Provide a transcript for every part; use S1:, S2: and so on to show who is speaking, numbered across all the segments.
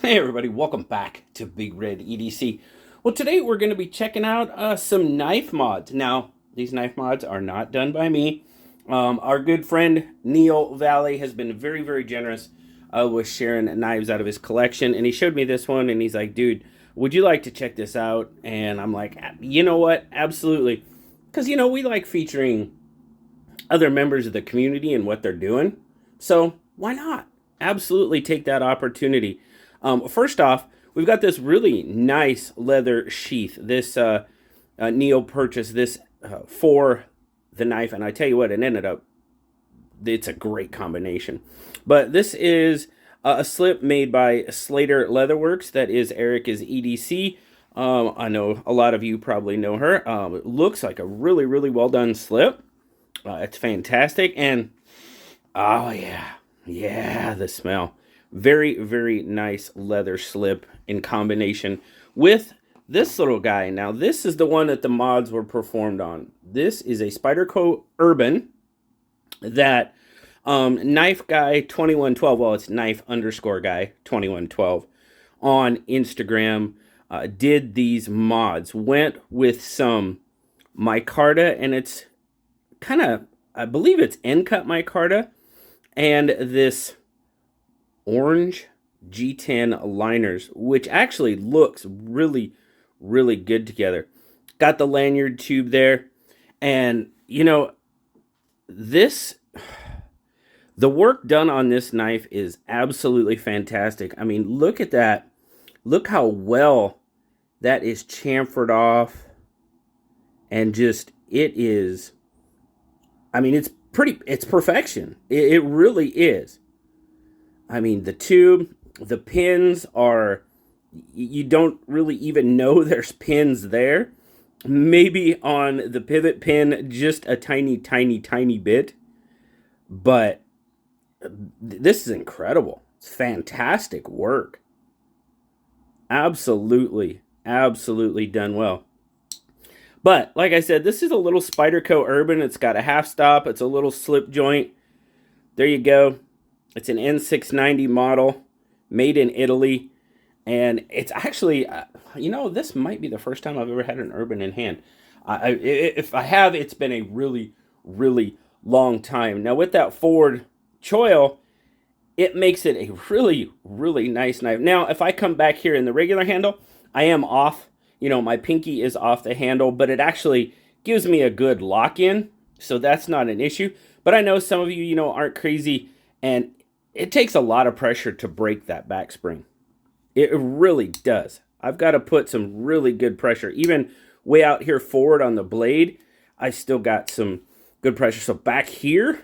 S1: Hey everybody, welcome back to Big Red EDC. Well, today we're going to be checking out some knife mods. Now, these knife mods are not done by me. Our good friend Neil Valley has been very, very generous with sharing knives out of his collection. And he showed me this one and he's like, dude, would you like to check this out? And I'm like, you know what? Absolutely. Because, we like featuring other members of the community and what they're doing. So why not? Absolutely take that opportunity. First off, we've got this really nice leather sheath. This Neil purchased this for the knife, and I tell you what, it ended up, it's a great combination. But this is a slip made by Slater Leatherworks. That is Erica's EDC. I know a lot of you probably know her. It looks like a really, really well done slip. It's fantastic. And, oh yeah, the smell. Very, very nice leather slip in combination with this little guy. Now, this is the one that the mods were performed on. This is a Spyderco Urban that Knife Guy 2112, well, it's Knife _ Guy 2112 on Instagram did these mods. Went with some micarta, and it's kind of, I believe it's end cut micarta, and this orange G10 liners, which actually looks really, really good together. Got the lanyard tube there, and this, the work done on this knife is absolutely fantastic. I mean, look at that. Look how well that is chamfered off, and just, it is, I mean, it's perfection. It really is. I mean, the tube, the pins are, you don't really even know there's pins there. Maybe on the pivot pin, just a tiny, tiny, tiny bit. But this is incredible. It's fantastic work. Absolutely, absolutely done well. But, like I said, this is a little Spyderco Urban. It's got a half stop. It's a little slip joint. There you go. It's an N690 model, made in Italy, and it's actually, this might be the first time I've ever had an Urban in hand. If I have, it's been a really, really long time. Now, with that forward choil, it makes it a really, really nice knife. Now, if I come back here in the regular handle, I am off. My pinky is off the handle, but it actually gives me a good lock-in, so that's not an issue. But I know some of you, aren't crazy, and it takes a lot of pressure to break that back spring. It really does. I've got to put some really good pressure. Even way out here forward on the blade, I still got some good pressure. So back here,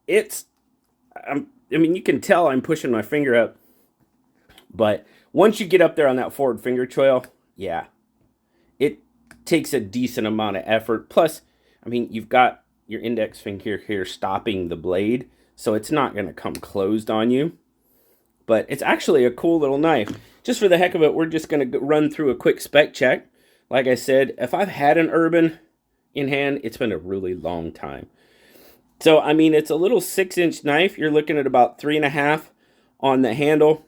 S1: I mean, you can tell I'm pushing my finger up. But once you get up there on that forward finger choil, yeah, it takes a decent amount of effort. Plus, I mean, you've got your index finger here stopping the blade, so it's not going to come closed on you. But it's actually a cool little knife. Just for the heck of it, we're just going to run through a quick spec check. Like I said, if I've had an Urban in hand, it's been a really long time. So, I mean, it's a little 6-inch knife. You're looking at about 3.5 on the handle,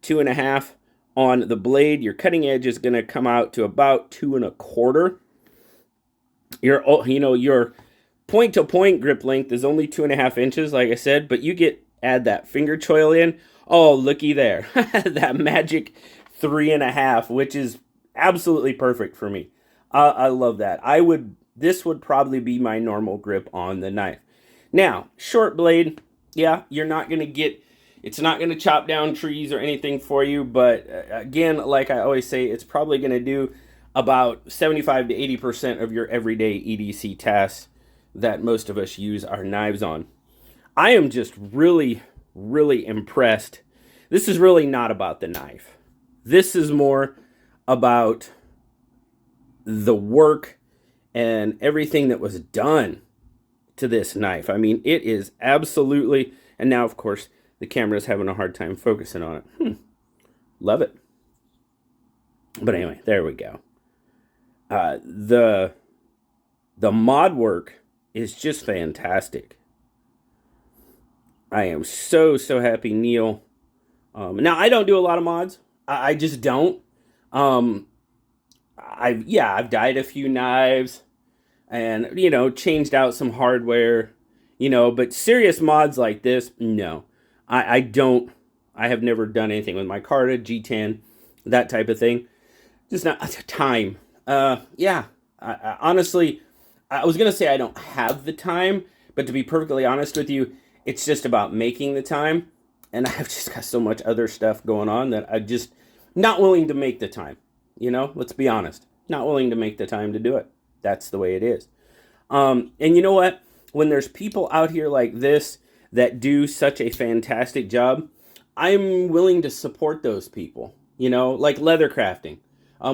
S1: 2.5 on the blade. Your cutting edge is going to come out to about 2.25. Your point-to-point grip length is only 2.5 inches, like I said, but you add that finger choil in. Oh, looky there. That magic 3.5, which is absolutely perfect for me. I love that. This would probably be my normal grip on the knife. Now, short blade, yeah, you're not going to get, it's not going to chop down trees or anything for you, but again, like I always say, it's probably going to do about 75 to 80% of your everyday EDC tasks that most of us use our knives on. I am just really, really impressed. This is really not about the knife. This is more about the work and everything that was done to this knife. I mean, it is absolutely, and now, of course, the camera is having a hard time focusing on it. Love it. But anyway, there we go. The mod work is just fantastic. I am so happy Neil. Now, I don't do a lot of mods. I just don't. Um, I've dyed a few knives and, changed out some hardware, but serious mods like this, no. I don't. I have never done anything with Micarta, G10, that type of thing. Just not time. Yeah. Honestly, I was gonna say I don't have the time, but to be perfectly honest with you, it's just about making the time, and I've just got so much other stuff going on that I'm just not willing to make the time. Let's be honest, not willing to make the time to do it. That's the way it is. And you know what? When there's people out here like this that do such a fantastic job, I'm willing to support those people. Like leather crafting.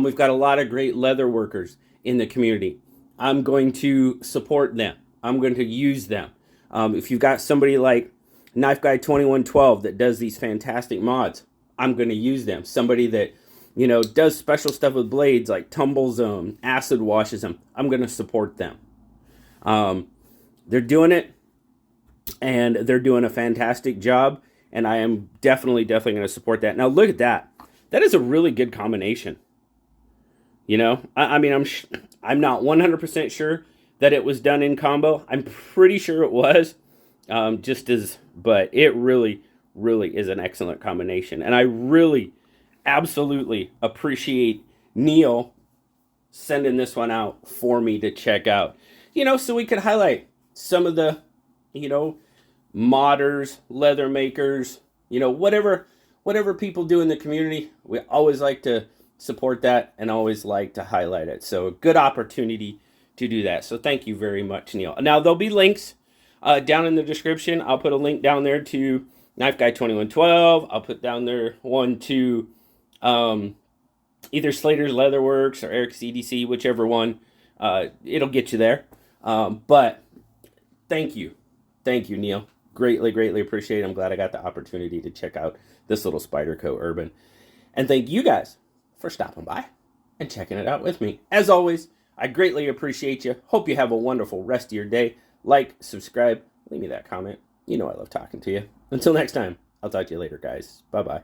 S1: We've got a lot of great leather workers in the community. I'm going to support them. I'm going to use them. If you've got somebody like Knife Guy 2112 that does these fantastic mods, I'm going to use them. Somebody that does special stuff with blades, like tumbles them, acid washes them, I'm going to support them. They're doing it, and they're doing a fantastic job, and I am definitely going to support that. Now, look at that. That is a really good combination. I mean, I'm not 100% sure that it was done in combo. I'm pretty sure it was, but it really, really is an excellent combination. And I really, absolutely appreciate Neil sending this one out for me to check out. So we could highlight some of the, modders, leather makers, whatever people do in the community. We always like to support that and always like to highlight it. So a good opportunity to do that. So thank you very much, Neil. Now there'll be links down in the description. I'll put a link down there to Knife Guy 2112. I'll put down there one to either Slater's Leatherworks or Eric's EDC, whichever one. It'll get you there. But thank you, Neil. Greatly appreciate it. I'm glad I got the opportunity to check out this little Spyderco Urban. And thank you guys for stopping by and checking it out with me. As always, I greatly appreciate you. Hope you have a wonderful rest of your day. Like, subscribe, leave me that comment. I love talking to you. Until next time, I'll talk to you later, guys. Bye-bye.